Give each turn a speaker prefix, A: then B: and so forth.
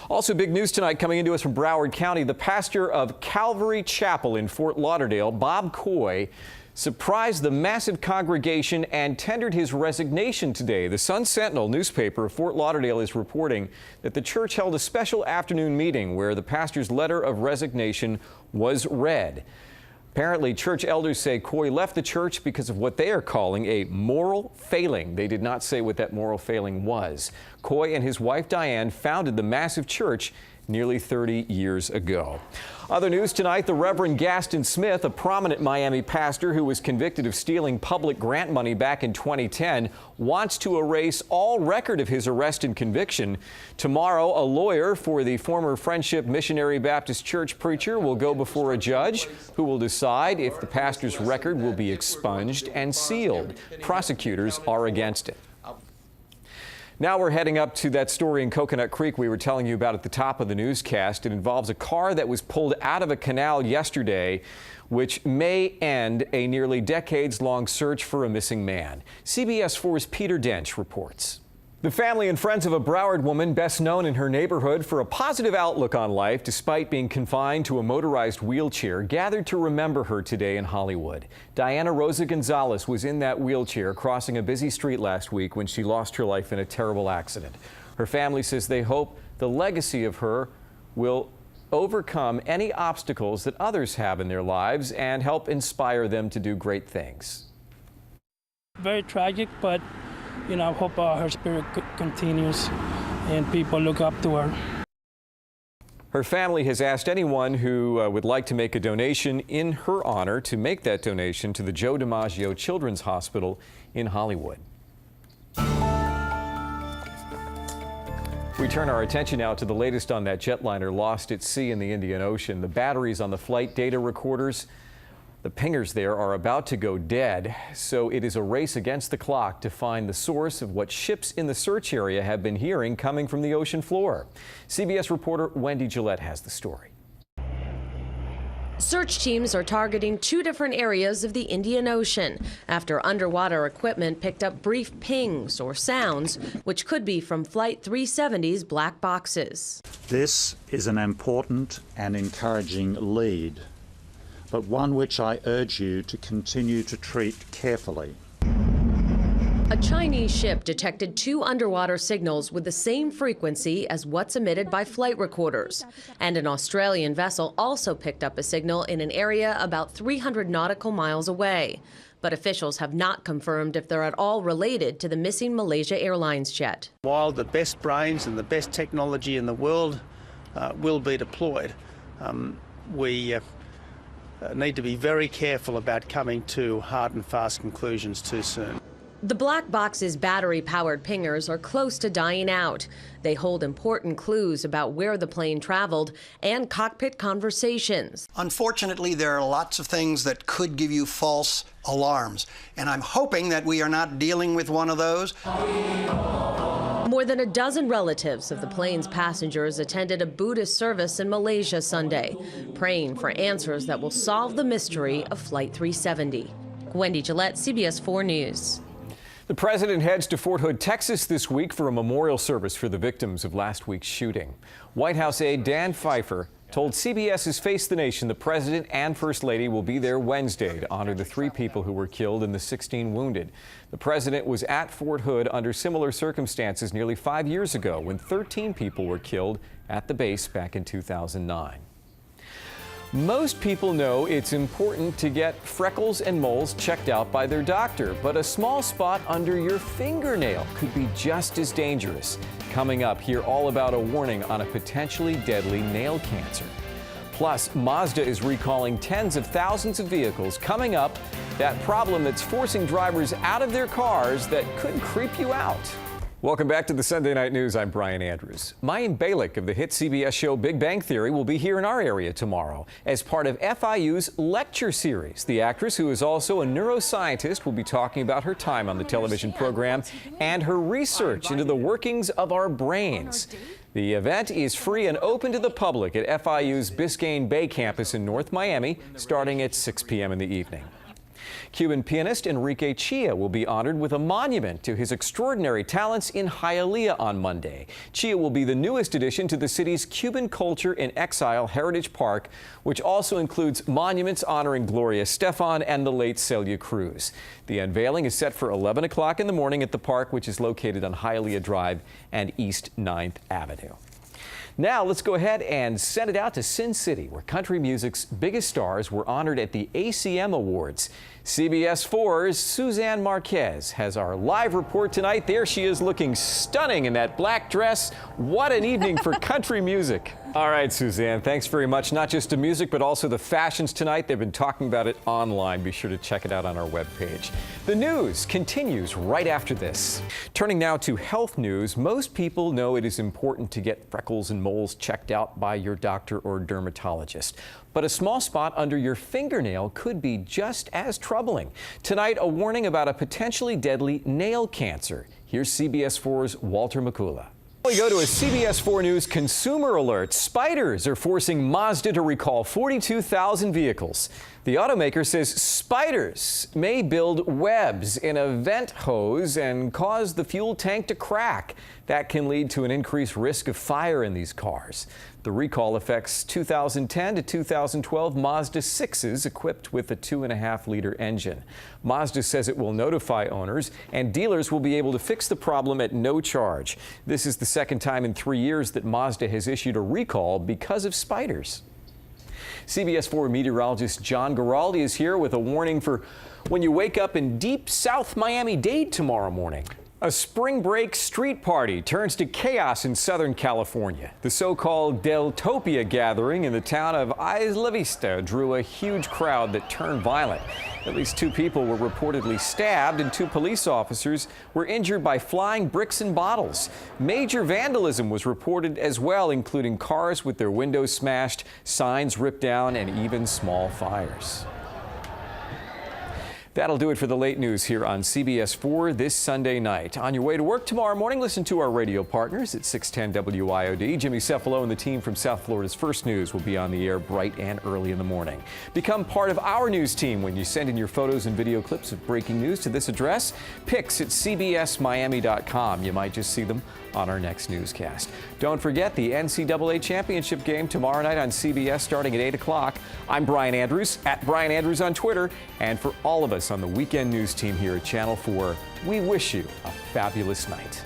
A: Also, big news tonight coming into us from Broward County. The pastor of Calvary Chapel in Fort Lauderdale, Bob Coy, surprised the massive congregation and tendered his resignation today. The Sun-Sentinel newspaper of Fort Lauderdale is reporting that the church held a special afternoon meeting where the pastor's letter of resignation was read. Apparently, church elders say Coy left the church because of what they are calling a moral failing. They did not say what that moral failing was. Coy and his wife Diane founded the massive church nearly 30 years ago. Other news tonight, the Reverend Gaston Smith, a prominent Miami pastor who was convicted of stealing public grant money back in 2010, wants to erase all record of his arrest and conviction. Tomorrow, a lawyer for the former Friendship Missionary Baptist Church preacher will go before a judge who will decide if the pastor's record will be expunged and sealed. Prosecutors are against it. Now we're heading up to that story in Coconut Creek we were telling you about at the top of the newscast. It involves a car that was pulled out of a canal yesterday, which may end a nearly decades-long search for a missing man. CBS 4's Peter Dench reports. The family and friends of a Broward woman best known in her neighborhood for a positive outlook on life despite being confined to a motorized wheelchair gathered to remember her today in Hollywood. Diana Rosa Gonzalez was in that wheelchair crossing a busy street last week when she lost her life in a terrible accident. Her family says they hope the legacy of her will overcome any obstacles that others have in their lives and help inspire them to do great things.
B: Very tragic, but I hope her spirit continues and people look up to her.
A: Her family has asked anyone who would like to make a donation in her honor to make that donation to the Joe DiMaggio Children's Hospital in Hollywood. We turn our attention now to the latest on that jetliner lost at sea in the Indian Ocean. The batteries on the flight data recorders, the pingers there, are about to go dead, so it is a race against the clock to find the source of what ships in the search area have been hearing coming from the ocean floor. CBS reporter Wendy Gillette has the story.
C: Search teams are targeting two different areas of the Indian Ocean after underwater equipment picked up brief pings or sounds, which could be from Flight 370's black boxes.
D: This is an important and encouraging lead, but one which I urge you to continue to treat carefully.
C: A Chinese ship detected two underwater signals with the same frequency as what's emitted by flight recorders. And an Australian vessel also picked up a signal in an area about 300 nautical miles away. But officials have not confirmed if they're at all related to the missing Malaysia Airlines jet.
E: While the best brains and the best technology in the world will be deployed, we need to be very careful about coming to hard and fast conclusions too soon.
C: The black box's battery-powered pingers are close to dying out. They hold important clues about where the plane traveled and cockpit conversations.
F: Unfortunately, there are lots of things that could give you false alarms, and I'm hoping that we are not dealing with one of those.
C: More than a dozen relatives of the plane's passengers attended a Buddhist service in Malaysia Sunday, praying for answers that will solve the mystery of Flight 370. Wendy Gillette, CBS 4 News.
A: The president heads to Fort Hood, Texas this week for a memorial service for the victims of last week's shooting. White House aide Dan Pfeiffer told CBS's Face the Nation the president and First Lady will be there Wednesday to honor the 3 people who were killed and the 16 wounded. The president was at Fort Hood under similar circumstances nearly 5 years ago when 13 people were killed at the base back in 2009. Most people know it's important to get freckles and moles checked out by their doctor, but a small spot under your fingernail could be just as dangerous. Coming up, hear all about a warning on a potentially deadly nail cancer. Plus, Mazda is recalling tens of thousands of vehicles. Coming up, that problem that's forcing drivers out of their cars that could creep you out. Welcome back to the Sunday Night News. I'm Brian Andrews. Mayim Bialik of the hit CBS show Big Bang Theory will be here in our area tomorrow as part of FIU's lecture series. The actress, who is also a neuroscientist, will be talking about her time on the television program and her research into the workings of our brains. The event is free and open to the public at FIU's Biscayne Bay campus in North Miami, starting at 6 p.m. in the evening. Cuban pianist Enrique Chia will be honored with a monument to his extraordinary talents in Hialeah on Monday. Chia will be the newest addition to the city's Cuban Culture in Exile Heritage Park, which also includes monuments honoring Gloria Estefan and the late Celia Cruz. The unveiling is set for 11 o'clock in the morning at the park, which is located on Hialeah Drive and East 9th Avenue. Now let's go ahead and send it out to Sin City, where country music's biggest stars were honored at the ACM Awards. CBS 4's Suzanne Marquez has our live report tonight. There she is, looking stunning in that black dress. What an evening for country music. All right, Suzanne, thanks very much. Not just the music, but also the fashions tonight. They've been talking about it online. Be sure to check it out on our webpage. The news continues right after this. Turning now to health news, most people know it is important to get freckles and moles checked out by your doctor or dermatologist. But a small spot under your fingernail could be just as troubling. Tonight, a warning about a potentially deadly nail cancer. Here's CBS 4's Walter Makula. We go to a CBS 4 News consumer alert. Spiders are forcing Mazda to recall 42,000 vehicles. The automaker says spiders may build webs in a vent hose and cause the fuel tank to crack. That can lead to an increased risk of fire in these cars. The recall affects 2010 to 2012 Mazda 6s equipped with a 2.5-liter engine. Mazda says it will notify owners, and dealers will be able to fix the problem at no charge. This is the second time in 3 years that Mazda has issued a recall because of spiders. CBS 4 meteorologist John Giraldi is here with a warning for when you wake up in deep South Miami-Dade tomorrow morning. A spring break street party turns to chaos in Southern California. The so-called Deltopia gathering in the town of Isla Vista drew a huge crowd that turned violent. At least 2 people were reportedly stabbed and 2 police officers were injured by flying bricks and bottles. Major vandalism was reported as well, including cars with their windows smashed, signs ripped down, and even small fires. That'll do it for the late news here on CBS 4 this Sunday night. On your way to work tomorrow morning, listen to our radio partners at 610 WIOD. Jimmy Cefalo and the team from South Florida's First News will be on the air bright and early in the morning. Become part of our news team when you send in your photos and video clips of breaking news to this address, pics@cbsmiami.com. You might just see them on our next newscast. Don't forget the NCAA championship game tomorrow night on CBS starting at 8 o'clock. I'm Brian Andrews, at Brian Andrews on Twitter. And for all of us on the weekend news team here at Channel 4, we wish you a fabulous night.